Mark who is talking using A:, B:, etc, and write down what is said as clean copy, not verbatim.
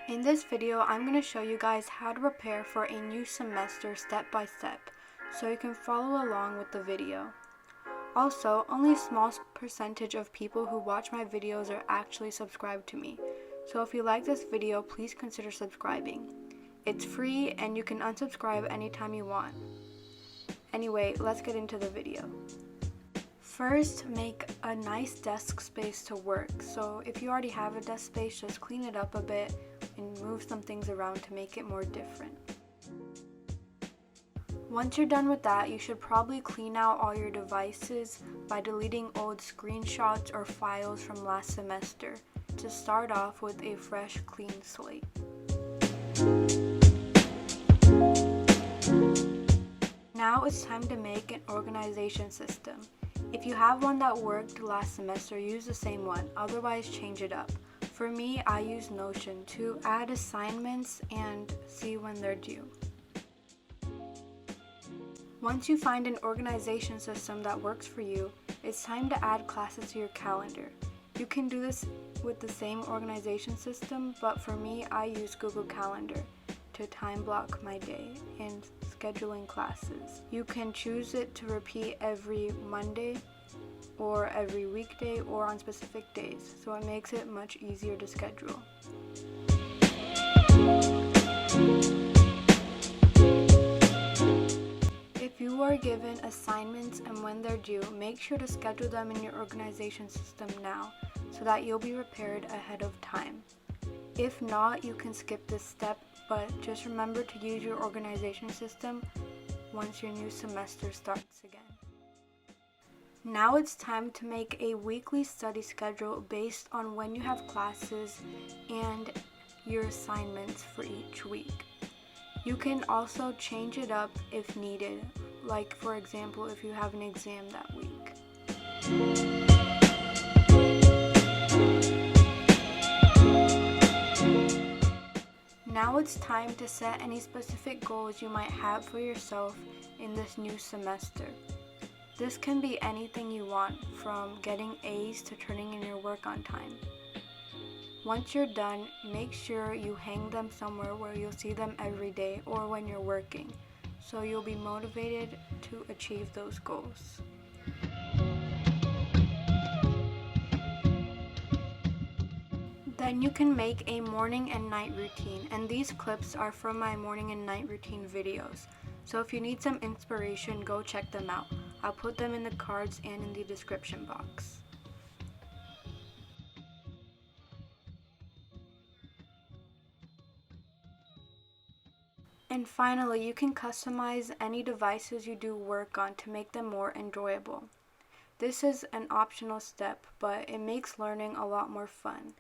A: In this video, I'm going to show you guys how to prepare for a new semester step by step, so you can follow along with the video. Also, only a small percentage of people who watch my videos are actually subscribed to me, so if you like this video, please consider subscribing. It's free and you can unsubscribe anytime you want. Anyway, let's get into the video. First, make a nice desk space to work. So if you already have a desk space, just clean it up a bit and move some things around to make it more different. Once you're done with that, you should probably clean out all your devices by deleting old screenshots or files from last semester to start off with a fresh, clean slate. Now it's time to make an organization system. If you have one that worked last semester, use the same one, otherwise change it up. For me, I use Notion to add assignments and see when they're due. Once you find an organization system that works for you, it's time to add classes to your calendar. You can do this with the same organization system, but for me, I use Google Calendar to time block my day and scheduling classes. You can choose it to repeat every Monday or every weekday or on specific days, so it makes it much easier to schedule. If you are given assignments and when they're due, make sure to schedule them in your organization system now so that you'll be prepared ahead of time. If not, you can skip this step, but just remember to use your organization system once your new semester starts again. Now it's time to make a weekly study schedule based on when you have classes and your assignments for each week. You can also change it up if needed, like for example if you have an exam that week. Now it's time to set any specific goals you might have for yourself in this new semester. This can be anything you want, from getting A's to turning in your work on time. Once you're done, make sure you hang them somewhere where you'll see them every day or when you're working, so you'll be motivated to achieve those goals. Then you can make a morning and night routine, and these clips are from my morning and night routine videos. So if you need some inspiration, go check them out. I'll put them in the cards and in the description box. And finally, you can customize any devices you do work on to make them more enjoyable. This is an optional step, but it makes learning a lot more fun.